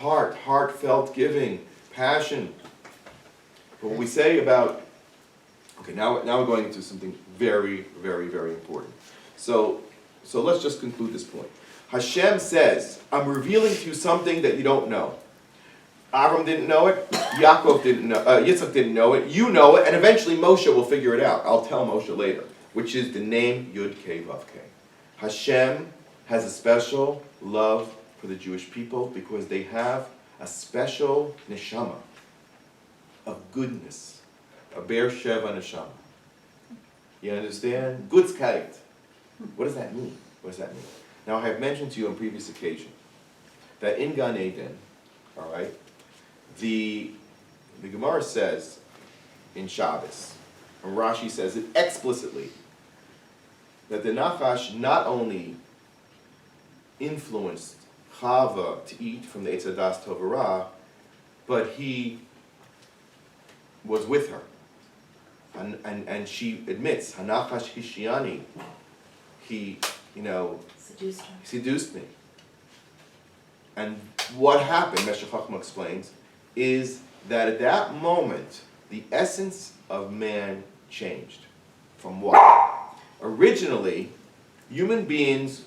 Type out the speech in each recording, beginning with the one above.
heartfelt giving, passion. But what we say about, okay, now we're going into something very, very, very important. So let's just conclude this point. Hashem says, I'm revealing to you something that you don't know. Avram didn't know it, Yaacov didn't know, Yitzchak didn't know it, you know it, and eventually Moshe will figure it out. I'll tell Moshe later, which is the name Yud Kei Vav Kei. Hashem has a special love for the Jewish people because they have a special neshama of goodness, a Be'er Sheva neshama. You understand? Gutzkeit. What does that mean? What does that mean? Now, I have mentioned to you on previous occasion that in Gan Eden, all right, the Gemara says in Shabbos, and Rashi says it explicitly, that the Nachash not only influenced Chava to eat from the Eitz Hadas Tov Ra, but he was with her. And she admits, Hanachash Hishiani, he, seduced me. And what happened, Meshech Chochmah explains, is that at that moment, the essence of man changed. From what? Originally, human beings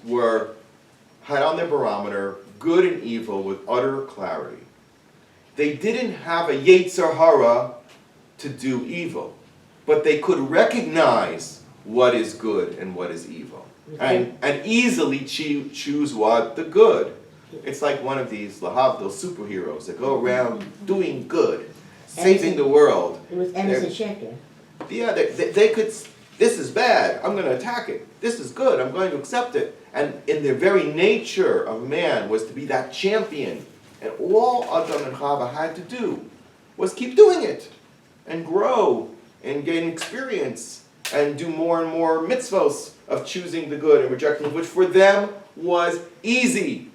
had on their barometer good and evil with utter clarity. They didn't have a Yetzer Hara to do evil, but they could recognize what is good and what is evil, and easily choose what? The good. It's like one of these Lahavdil superheroes that go around doing good, saving the world. It was Emerson Shecker. Yeah, they could, this is bad, I'm going to attack it. This is good, I'm going to accept it. And in the very nature of man was to be that champion. And all Adam and Chava had to do was keep doing it and grow and gain experience and do more and more mitzvos of choosing the good and rejecting which for them was easy.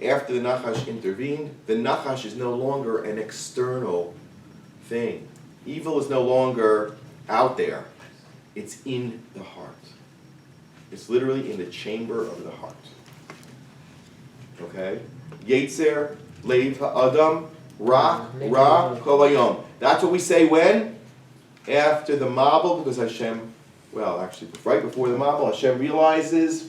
After the Nachash intervened, the Nachash is no longer an external thing. Evil is no longer out there. It's in the heart. It's literally in the chamber of the heart. Okay? Yetzer, Leiv Ha'adam, Ra Kol Hayom. That's what we say when? After the Mabul, because Hashem, well, actually, right before the Mabul, Hashem realizes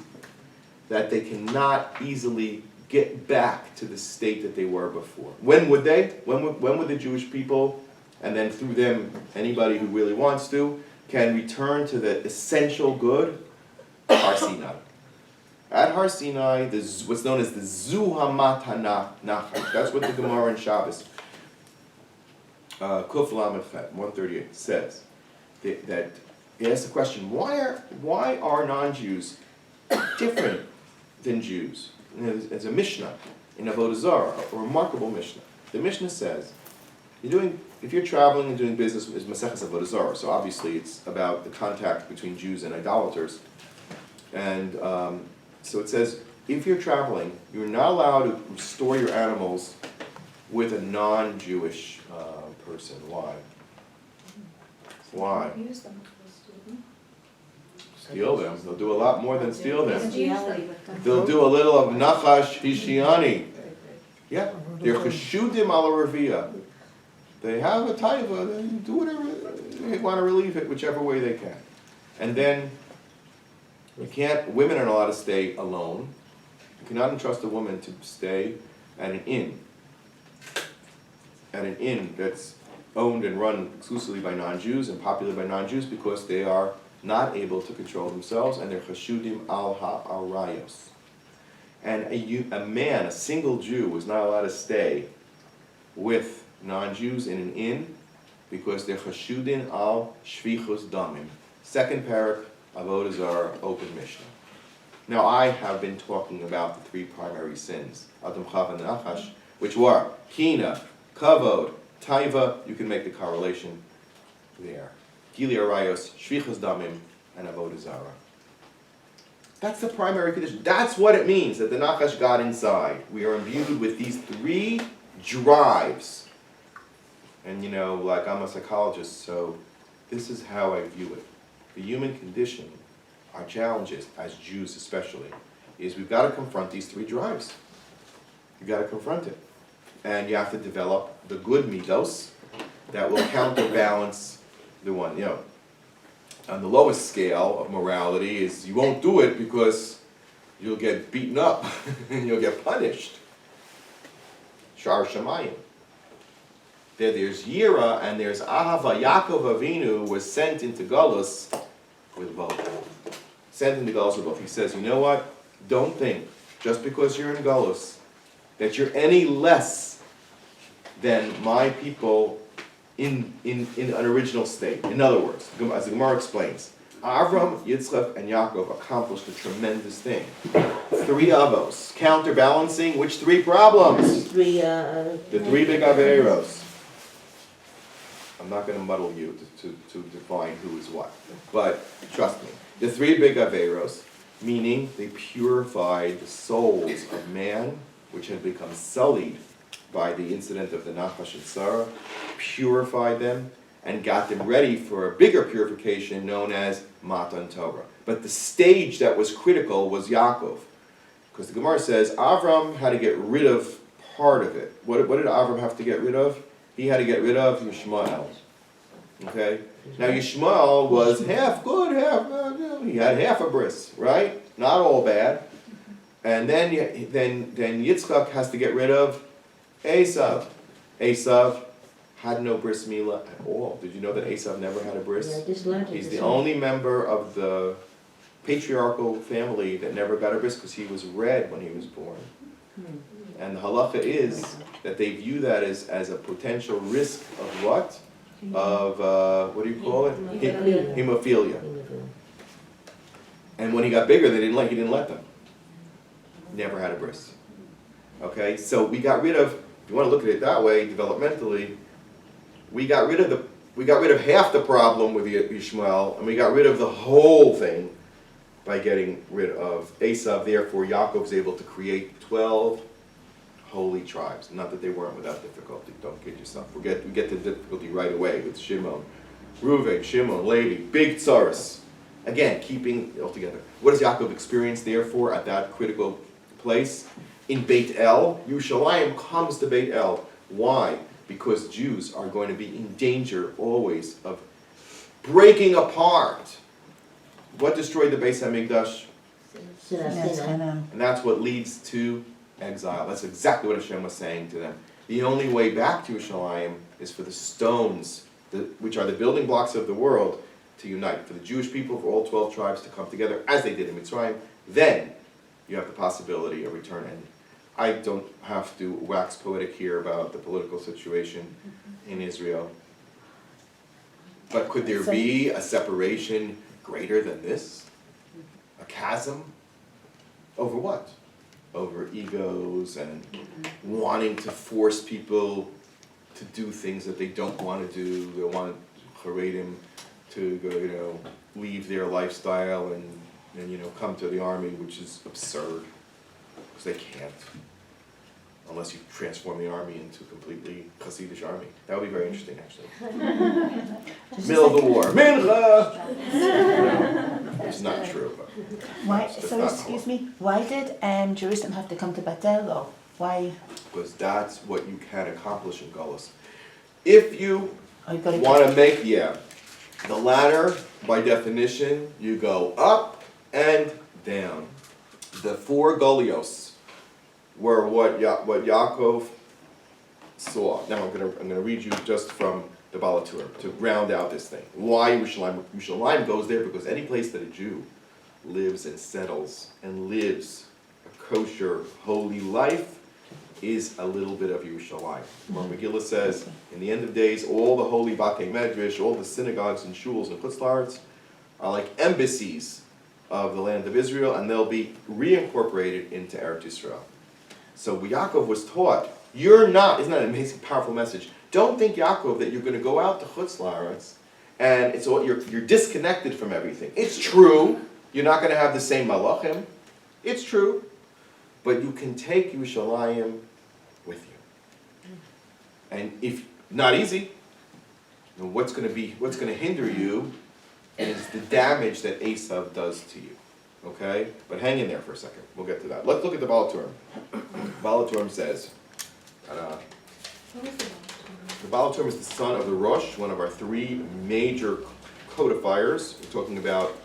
that they cannot easily get back to the state that they were before. When would they? When would the Jewish people, and then through them, anybody who really wants to, can return to the essential good? Har Sinai. At Har Sinai, what's known as the Zuhamat HaNachash. That's what the Gemara in Shabbos, Kuf Lamed Chet, 138, says. That it asks the question, why are non-Jews different than Jews? There's a Mishnah in Avodah Zarah, a remarkable Mishnah. The Mishnah says, if you're traveling and doing business, it's Maseches Avodah Zarah, so obviously it's about the contact between Jews and idolaters. And so it says, if you're traveling, you're not allowed to store your animals with a non-Jewish person. Why? Why? Use them. Steal them. They'll do a lot more than steal them. Bestiality. They'll do a little of Nachash Hishiani. Yeah, they're Cheshudim ala Raviyah. They have a taiva, they do whatever, they want to relieve it whichever way they can. And then, women are not allowed to stay alone. You cannot entrust a woman to stay at an inn. At an inn that's owned and run exclusively by non-Jews and populated by non-Jews because they are not able to control themselves and they're chashudim al ha'arayos. And a man, a single Jew, was not allowed to stay with non-Jews in an inn because they're chashudim al shvichus damim. Second parak, Avodah Zarah, open Mishnah. Now I have been talking about the three primary sins, Adam, Chav, and Nachash, which were Kina, Kavod, Taiva. You can make the correlation there. Gili Arayos, Shvichus Damim, and Avodah Zarah. That's the primary condition. That's what it means that the Nachash got inside. We are imbued with these three drives. And like I'm a psychologist, so this is how I view it. The human condition, our challenges, as Jews especially, is we've got to confront these three drives. you gotta confront it. And you have to develop the good midos that will counterbalance the one, on the lowest scale of morality is you won't do it because you'll get beaten up and you'll get punished. Shar Shamayim. There's Yira and there's Ahava. Yaakov Avinu was sent into Galus with both. Sent into Galus with both. He says, you know what? Don't think, just because you're in Galus, that you're any less than my people in an original state. In other words, as the Gemara explains, Avram, Yitzchak, and Yaakov accomplished a tremendous thing. 3 avos, counterbalancing which 3 problems? The 3 big averos. I'm not going to muddle you to define who is what, but trust me. The 3 big averos, meaning they purified the souls of man, which had become sullied by the incident of the Nachash and Sarah, purified them, and got them ready for a bigger purification known as Matan Torah. But the stage that was critical was Yaakov. Because the Gemara says Avram had to get rid of part of it. What did Avram have to get rid of? He had to get rid of Yishmael. Okay? Now Yishmael was half good, half bad. He had half a bris, right? Not all bad. And then Yitzchak has to get rid of Esav. Esav had no bris milah at all. Did you know that Esav never had a bris? Yeah, I just learned it. He's the only member of the patriarchal family that never got a bris because he was red when he was born. And the halacha is that they view that as a potential risk of what? Of, what do you call it? Hemophilia. And when he got bigger, he didn't let them. Never had a bris. Okay, so we got rid of, if you want to look at it that way, developmentally, we got rid of half the problem with Yishmael, and we got rid of the whole thing by getting rid of Esav. Therefore, Yaakov was able to create 12 holy tribes. Not that they weren't without difficulty. Don't kid yourself. We get the difficulty right away with Shimon, Reuven, Shimon, Levi, big tsaros. Again, keeping it all together. What does Yaakov experience, therefore, at that critical place? In Beit El, Yerushalayim comes to Beit El. Why? Because Jews are going to be in danger always of breaking apart. What destroyed the Beis HaMikdash? And that's what leads to exile. That's exactly what Hashem was saying to them. The only way back to Yerushalayim is for the stones, which are the building blocks of the world, to unite. For the Jewish people, for all 12 tribes to come together, as they did in Mitzrayim. Then you have the possibility of return. And I don't have to wax poetic here about the political situation in Israel. But could there be a separation greater than this? A chasm? Over what? Over egos and wanting to force people to do things that they don't want to do. They want Haredim to go, leave their lifestyle and come to the army, which is absurd. Because they can't. Unless you transform the army into a completely Hasidic army. That would be very interesting, actually. Middle of the war. Mincha! It's not true. But why? So excuse me. Why did Jerusalem have to come to Bethel, though? Why? Because that's what you can accomplish in Galus. If you want to make, the ladder, by definition, you go up and down. The 4 Golios were what Yaakov saw. Now I'm gonna read you just from the Balatur to round out this thing. Why Yerushalayim? Yerushalayim goes there because any place that a Jew lives and settles and lives a kosher, holy life is a little bit of Yerushalayim. Where Megillah says, in the end of days, all the holy Batei Medrash, all the synagogues and shuls and Chutz La'aretz are like embassies of the land of Israel, and they'll be reincorporated into Eretz Yisrael. So Yaakov was taught, isn't that an amazing, powerful message? Don't think, Yaakov, that you're going to go out to Chutz La'aretz and you're disconnected from everything. It's true, you're not going to have the same malachim. It's true. But you can take Yerushalayim with you. And if not easy, what's going to hinder you is the damage that Esav does to you. okay? But hang in there for a second, we'll get to that. Let's look at the Baal HaTurim. Baal HaTurim says, the Baal HaTurim is the son of the Rosh, one of our three major codifiers. We're talking about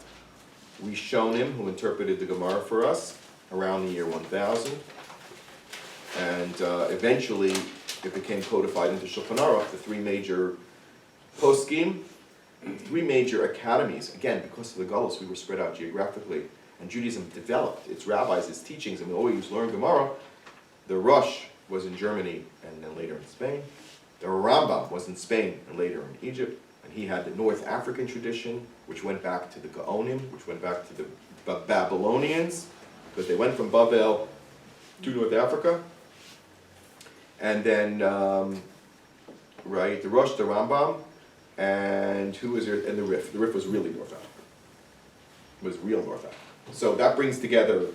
Rishonim, who interpreted the Gemara for us around the year 1000. And eventually it became codified into Shulchan Aruch, the three major poskim, three major academies. Again, because of the Galus, we were spread out geographically, and Judaism developed its rabbis, its teachings, and we always learned Gemara. The Rosh was in Germany and then later in Spain. The Rambam was in Spain and later in Egypt, and he had the North African tradition, which went back to the Gaonim, which went back to the Babylonians, because they went from Babel to North Africa. And then, the Rosh, the Rambam, and who was there? And the Rif. The Rif was really North Africa. It was real North Africa. So that brings together,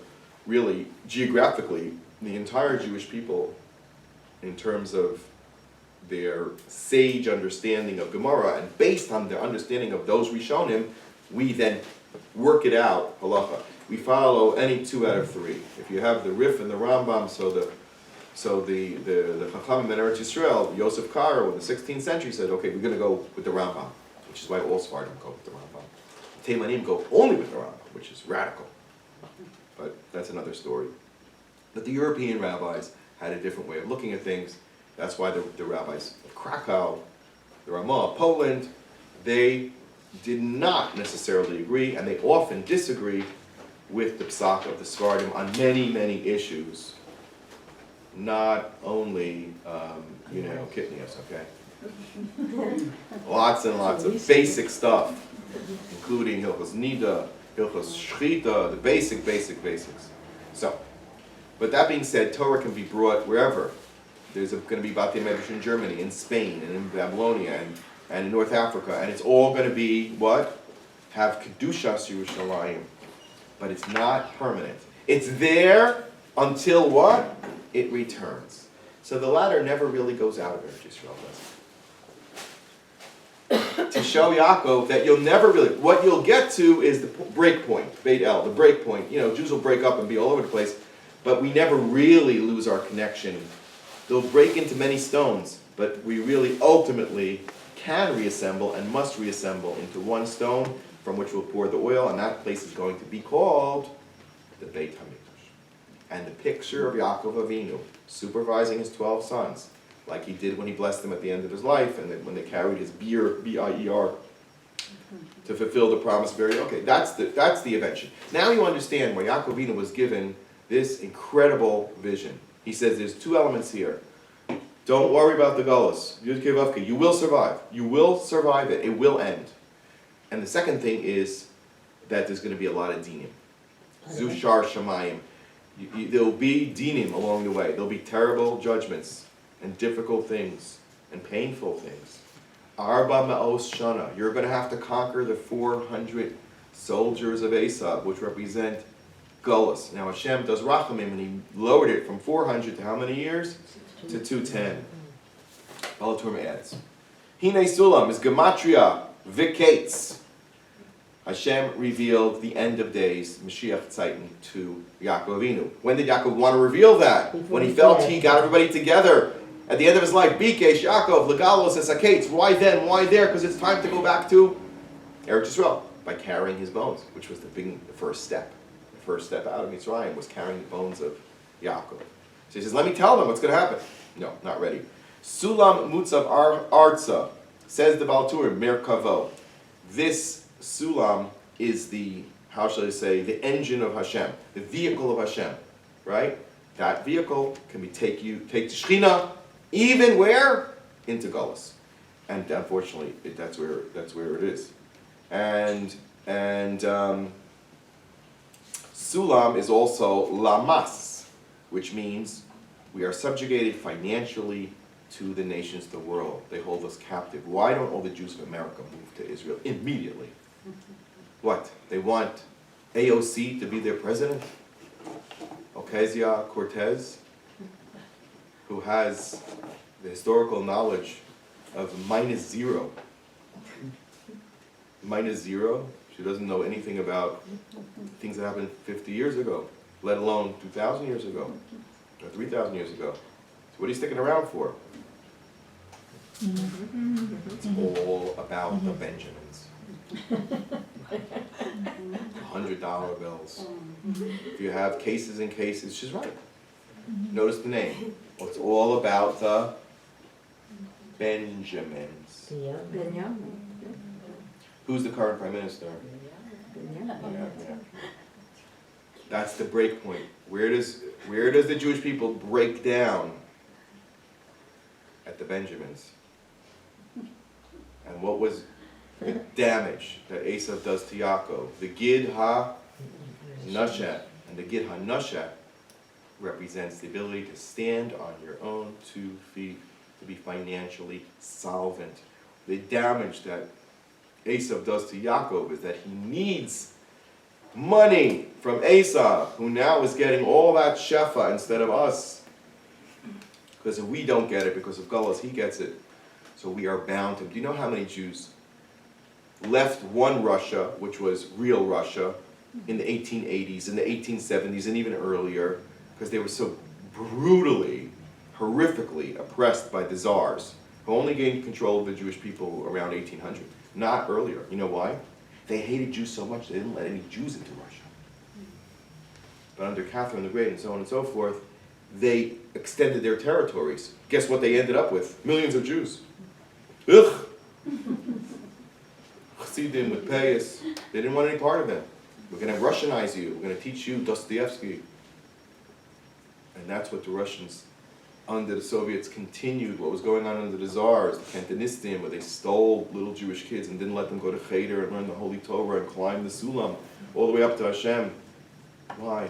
really, geographically, the entire Jewish people in terms of their sage understanding of Gemara, and based on their understanding of those Rishonim, we then work it out, halacha. We follow any two out of three. If you have the Rif and the Rambam, so the Chachamim in Eretz Yisrael, Yosef Karo in the 16th century said, okay, we're going to go with the Rambam, which is why all Sephardim go with the Rambam. Teimanim go only with the Rambam, which is radical. But that's another story. But the European rabbis had a different way of looking at things. That's why the rabbis of Krakow, the Ramah of Poland, they did not necessarily agree, and they often disagree with the Psak of the Sephardim on many, many issues. Not only, Kitnius, okay? Lots and lots of basic stuff, including Hilchos Nida, Hilchos Shchita, the basics. So, but that being said, Torah can be brought wherever. There's going to be Batei Medrash in Germany, in Spain, and in Babylonia, and in North Africa, and it's all going to be, what? Have Kedushas Yerushalayim. But it's not permanent. It's there until what? It returns. So the ladder never really goes out of Eretz Yisrael, does it? To show Yaacov that you'll never really, what you'll get to is the break point, Beit El, the break point. Jews will break up and be all over the place, but we never really lose our connection. They'll break into many stones, but we really ultimately can reassemble and must reassemble into one stone from which we'll pour the oil, and that place is going to be called the Beit HaMikdash. And the picture of Yaakov Avinu supervising his 12 sons, like he did when he blessed them at the end of his life, and then when they carried his beer, B-I-E-R, to fulfill the promised burial. Okay, that's the invention. Now you understand why Yaakov Avinu was given this incredible vision. He says there's two elements here. Don't worry about the Gullus. You will survive. You will survive it. It will end. And the second thing is that there's going to be a lot of dinim. Zushar Shamayim. There'll be dinim along the way. There'll be terrible judgments and difficult things and painful things. Arba Ma'os Shana. You're going to have to conquer the 400 soldiers of Esav, which represent Gullus. Now Hashem does Rachamim, and he lowered it from 400 to how many years? To 210. Baal HaTurim adds, Hine Sulam is Gematria Vikates. Hashem revealed the end of days, Mashiach Tzaitin, to Yaakov Avinu. When did Yaakov want to reveal that? When he felt he got everybody together at the end of his life. Bikesh, Yaakov, Legalos, Esakates. Why then? Why there? Because it's time to go back to Eretz Yisrael by carrying his bones, which was the first step. The first step out of Mitzrayim was carrying the bones of Yaakov. So he says, let me tell them what's going to happen. No, not ready. Sulam Mutzav Arza, says the Baal HaTurim, Merkavo. This Sulam is the, how shall I say, the engine of Hashem, the vehicle of Hashem, right? That vehicle can take to Shechina, even where? Into Gullus. And unfortunately, that's where it is. And Sulam is also Lamas, which means we are subjugated financially to the nations of the world. They hold us captive. Why don't all the Jews of America move to Israel immediately? What? They want AOC to be their president? Ocasio-Cortez, who has the historical knowledge of -0. -0. She doesn't know anything about things that happened 50 years ago, let alone 2,000 years ago, or 3,000 years ago. So what are you sticking around for? It's all about the Benjamins. $100 bills. If you have cases and cases, she's right. Notice the name. Well, it's all about the Benjamins. Who's the current prime minister? Yeah. That's the break point. Where does the Jewish people break down? At the Benjamins. And what was the damage that Esav does to Yaakov? The Gid ha-Nashat. And the Gid ha-Nashat represents the ability to stand on your own 2 feet, to be financially solvent. The damage that Esav does to Yaakov is that he needs money from Esav, who now is getting all that shefa instead of us. Because if we don't get it, because of Gullus, he gets it. So we are bound to him. Do you know how many Jews left one Russia, which was real Russia, in the 1880s, in the 1870s, and even earlier, because they were so brutally, horrifically oppressed by the czars, who only gained control of the Jewish people around 1800, not earlier. You know why? They hated Jews so much they didn't let any Jews into Russia. But under Catherine the Great and so on and so forth, they extended their territories. Guess what they ended up with? Millions of Jews. Ugh! Chassidim with Payas. They didn't want any part of it. We're going to Russianize you. We're going to teach you Dostoevsky. And that's what the Russians, under the Soviets, continued. What was going on under the Tsars, the Cantonistim, where they stole little Jewish kids and didn't let them go to Cheder and learn the Holy Torah and climb the Sulam all the way up to Hashem. Why?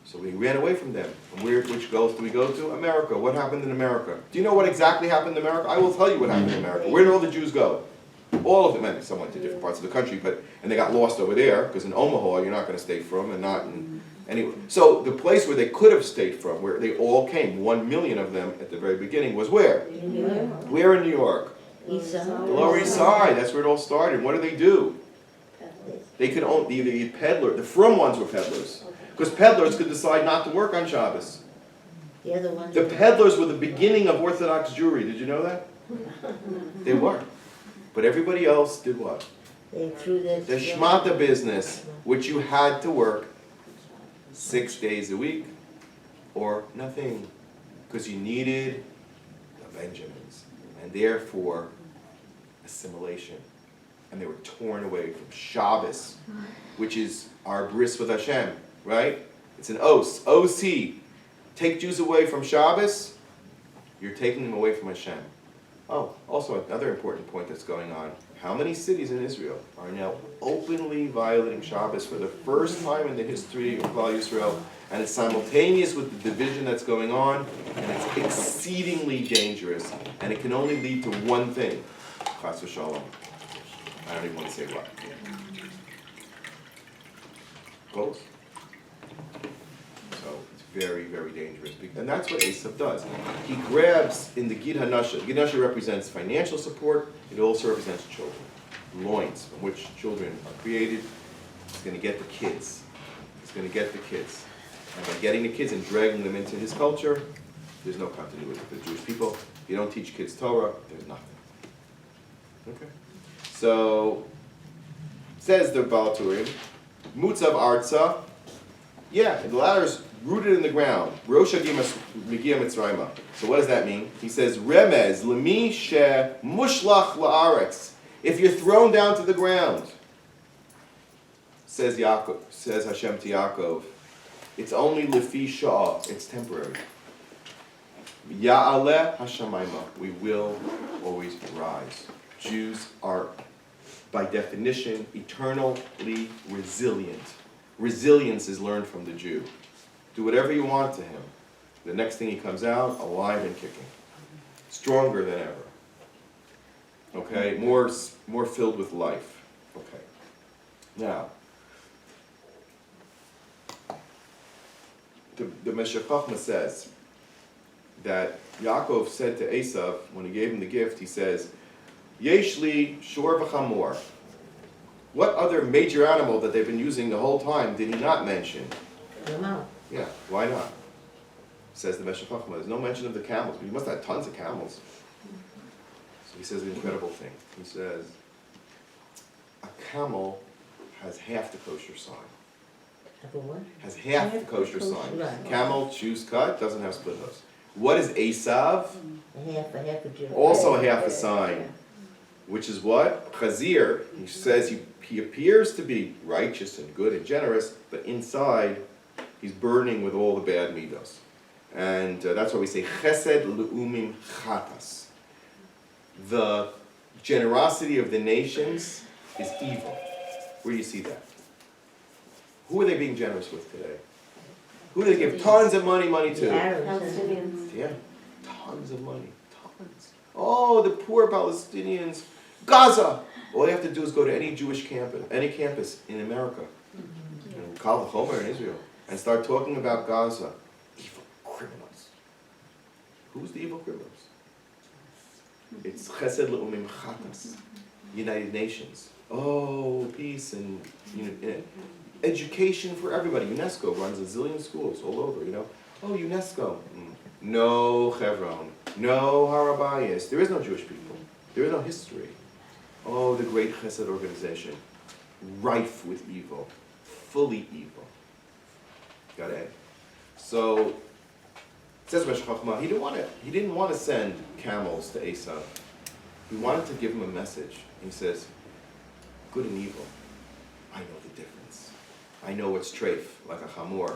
So we ran away from them. And which goals do we go to? America. What happened in America? Do you know what exactly happened in America? I will tell you what happened in America. Where did all the Jews go? All of them, and some went to different parts of the country, and they got lost over there, because in Omaha you're not going to stay from, and not in anywhere. So the place where they could have stayed from, where they all came, 1 million of them at the very beginning, was where? Where in New York? The Lower East Side. That's where it all started. What do? They could only either be peddler. The from ones were peddlers, because peddlers could decide not to work on Shabbos. The peddlers were the beginning of Orthodox Jewry. Did you know that? They were. But everybody else did what? They threw the shmata business, which you had to work 6 days a week or nothing, because you needed the Benjamins, and therefore assimilation. And they were torn away from Shabbos, which is our bris with Hashem, right? It's an os, O-C. Take Jews away from Shabbos, you're taking them away from Hashem. Oh, also another important point that's going on. How many cities in Israel are now openly violating Shabbos for the first time in the history of Klal Yisrael, and it's simultaneous with the division that's going on, and it's exceedingly dangerous, and it can only lead to one thing. Chas v'shalom. I don't even want to say what. Close. So it's very, very dangerous. And that's what Esav does. He grabs in the Gid HaNasha. Gid HaNasha represents financial support. It also represents children. Loins from which children are created. He's going to get the kids. He's going to get the kids. And by getting the kids and dragging them into his culture, there's no continuity with the Jewish people. If you don't teach kids Torah, there's nothing. Okay? So, says the Baal Turim, Mutzav Arza, yeah, the ladder is rooted in the ground. Rosh Megia Mitzrayma. So what does that mean? He says, Remez, Lemi she mushlach la'aretz. If you're thrown down to the ground, says Yaakov, says Hashem to Yaakov, it's only lefi sha'ah, it's temporary. Ya'aleh hashamayma, we will always rise. Jews are, by definition, eternally resilient. Resilience is learned from the Jew. Do whatever you want to him. The next thing he comes out, alive and kicking. Stronger than ever. Okay? More filled with life. Okay. Now, the Meshech Chochmah says that Yaakov said to Esav, when he gave him the gift, he says, Yeshli shor v'chamor. What other major animal that they've been using the whole time did he not mention? Yeah, why not? Says the Meshech Chochmah. There's no mention of the camels, but he must have tons of camels. So he says an incredible thing. He says, a camel has half the kosher sign. Has half the kosher sign. Right. Camel, choose cut, doesn't have split hooves. What is Esav? Half a Jew. Also half a sign. Which is what? Chazir. He says he appears to be righteous and good and generous, but inside he's burning with all the bad midos. And that's why we say chesed le'umim chatas. The generosity of the nations is evil. Where do you see that? Who are they being generous with today? Who do they give tons of money to? The Arabs. Palestinians. Yeah, tons of money, tons. Oh, the poor Palestinians. Gaza! All you have to do is go to any Jewish campus, any campus in America, Kal V'chomer in Israel, and start talking about Gaza. Evil criminals. Who's the evil criminals? It's Chesed Le'umim Chatas, United Nations. Oh, peace and education for everybody. UNESCO runs a zillion schools all over, Oh, UNESCO. No Hebron. No Harabayas. There is no Jewish people. There is no history. Oh, the great Chesed organization. Rife with evil. Fully evil. Got it? So, it says Meshech Chochmah, he didn't want to send camels to Esau. He wanted to give him a message. He says, good and evil, I know the difference. I know what's treif, like a chamor,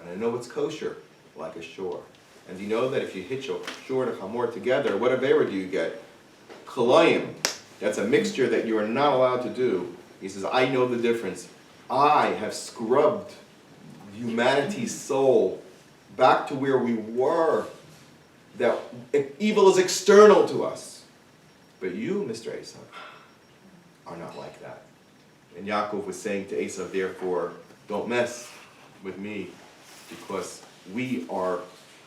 and I know what's kosher, like a shor. And you know that if you hitch a shor and a chamor together, what avera do you get? Chalayim. That's a mixture that you are not allowed to do. He says, I know the difference. I have scrubbed humanity's soul back to where we were. That evil is external to us. But you, Mr. Esav, are not like that. And Yaacov was saying to Esav, therefore, don't mess with me, because we are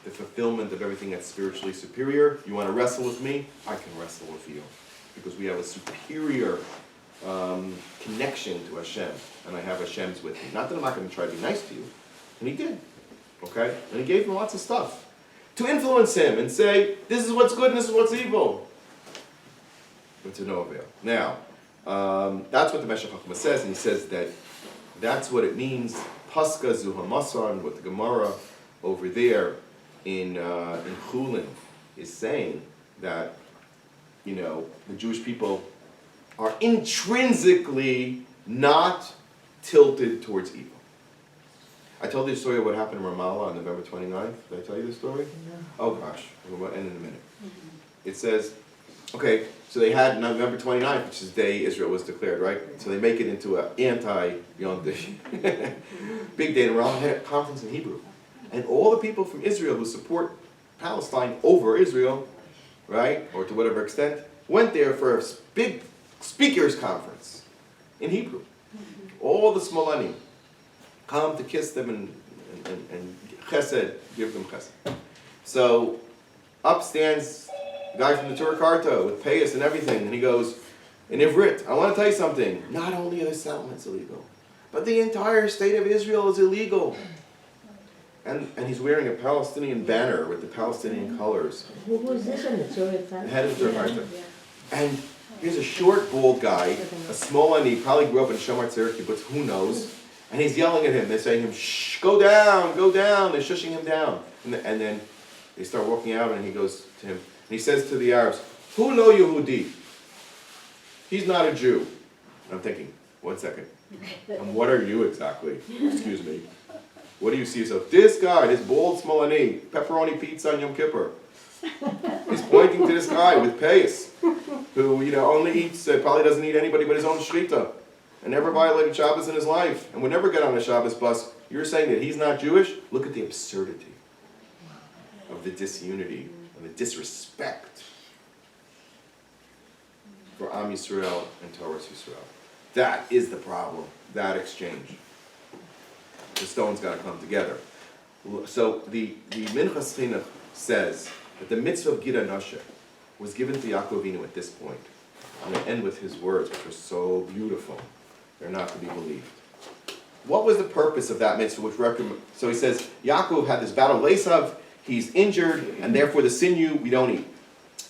the fulfillment of everything that's spiritually superior. You want to wrestle with me? I can wrestle with you. Because we have a superior connection to Hashem, and I have Hashem's with me. Not that I'm not going to try to be nice to you. And he did. Okay? And he gave him lots of stuff to influence him and say, this is what's good and this is what's evil. But to no avail. Now, that's what the Meshech Chochmah says, and he says that that's what it means, Paska Zuhamasan, what the Gemara over there in Chulin is saying, that the Jewish people are intrinsically not tilted towards evil. I told you the story of what happened in Ramallah on November 29th. Did I tell you the story? No. Oh gosh, we'll end in a minute. It says, okay, so they had November 29th, which is the day Israel was declared, right? So they make it into an anti-Yom big day in Ramallah, had a conference in Hebrew. And all the people from Israel who support Palestine over Israel, right, or to whatever extent, went there for a big speakers conference in Hebrew. All the Smolani come to kiss them and chesed, give them chesed. So up stands the guy from the Turakarta with payas and everything, and he goes, in Ivrit, I want to tell you something. Not only are the settlements illegal, but the entire state of Israel is illegal. And he's wearing a Palestinian banner with the Palestinian colors. Who was this in the Torah? The head of the Turakarta. And here's a short, bald guy, a small one, he probably grew up in Shomar Tzerek, but who knows? And he's yelling at him. They're saying to him, shh, go down. They're shushing him down. And then they start walking out, and he goes to him. And he says to the Arabs, Hu lo Yehudi. He's not a Jew. And I'm thinking, 1 second. And what are you exactly? Excuse me. What do you see yourself? This guy, this bald Smolani, pepperoni pizza on Yom Kippur. He's pointing to this guy with payas, who only eats, probably doesn't eat anybody but his own shrita, and never violated Shabbos in his life, and would never get on a Shabbos bus. You're saying that he's not Jewish? Look at the absurdity of the disunity and the disrespect for Am Yisrael and Torah Yisrael. That is the problem. That exchange. The stones got to come together. So the Minchas Chinuch says that the mitzvah of Gira Nashe was given to Yaakov Avinu at this point. I'm going to end with his words, which are so beautiful. They're not to be believed. What was the purpose of that mitzvah? So he says, Yaakov had this battle with Esav, he's injured, and therefore the sinew we don't eat.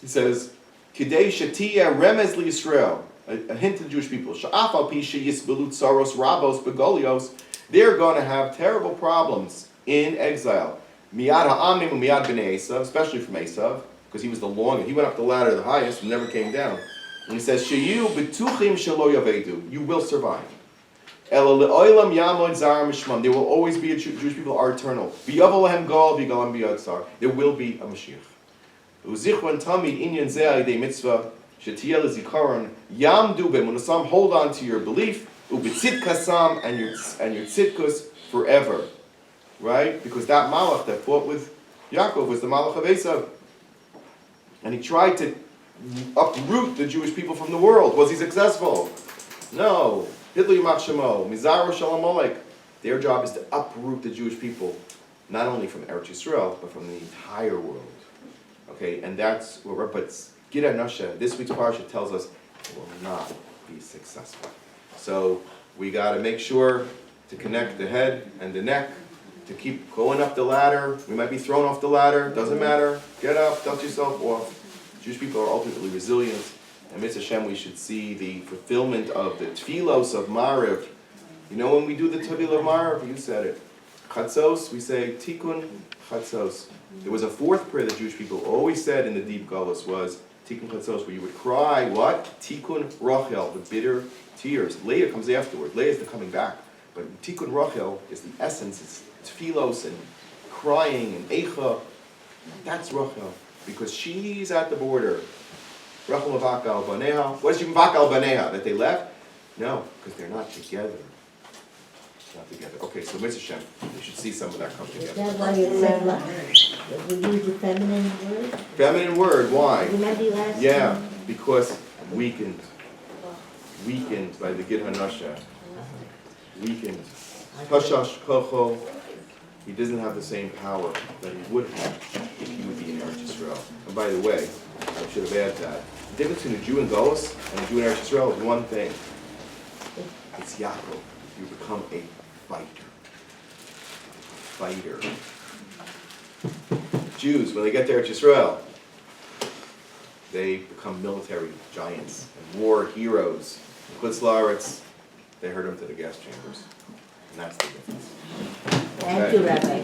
He says, Kidei shetiyeh remez liYisrael, a hint to the Jewish people. Sha'af al pi sheyisbelu tsaros rabos begolios, they're going to have terrible problems in exile. Miyad ha'amim u'miyad b'nei Esav, especially from Esav, because he was the longest. He went up the ladder the highest and never came down. And he says, Sheyu betuchim shelo yavedu, you will survive. Ela le'olam yamod zar mishmam, there will always be Jewish people are eternal. V'yavel lahem gol v'galam b'yad zar, there will be a Mashiach. Uzichron tamid inyan zeh alidei mitzvah shetiyeh lezikaron yamdu be'munasam, hold on to your belief, u'betzidkasam, and your tzidkus forever. Right? Because that malach that fought with Yaakov was the malach of Esav. And he tried to uproot the Jewish people from the world. Was he successful? No. Hitler Yimach Shemo, Mizaro Shalom Molek. Their job is to uproot the Jewish people, not only from Eretz Yisrael, but from the entire world. Okay, and that's what but Gid Nosha, this week's parsha tells us, will not be successful. So we got to make sure to connect the head and the neck, to keep going up the ladder. We might be thrown off the ladder, doesn't matter. Get up, dust yourself off. Jewish people are ultimately resilient. And Mitzvah Hashem, we should see the fulfillment of the tfilos of Mariv. You know when we do the tefillah of Mariv, you said it. Chatzos, we say Tikkun Chatzos. There was a fourth prayer that Jewish people always said in the deep Gullus was Tikkun Chatzos, where you would cry, what? Tikkun Rachel, the bitter tears. Leah comes afterward. Leah is the coming back. But Tikkun Rachel is the essence. It's tfilos and crying and eicha. That's Rachel. Because she's at the border. Rachel mavaka al baneha. What is she mavaka al baneha? That they left? No, because they're not together. Not together. Okay, so Mitzvah Shem, you should see some of that come Is together. that why you said that we use the feminine word? Feminine word, why? Remember you last Yeah, time? because weakened. Weakened by the Gid Hanasha. Weakened. Tashash kocho. He doesn't have the same power that he would have if he would be in Eretz Yisrael. And by the way, I should have added that. The difference between a Jew in Golos and a Jew in Eretz Yisrael is one thing. It's Yaakov. You become a fighter. Fighter. Jews, when they get to Eretz Yisrael, they become military giants and war heroes. In Chutz La'aretz, they herd them to the gas chambers. And that's the difference. Thank you, Rabbi.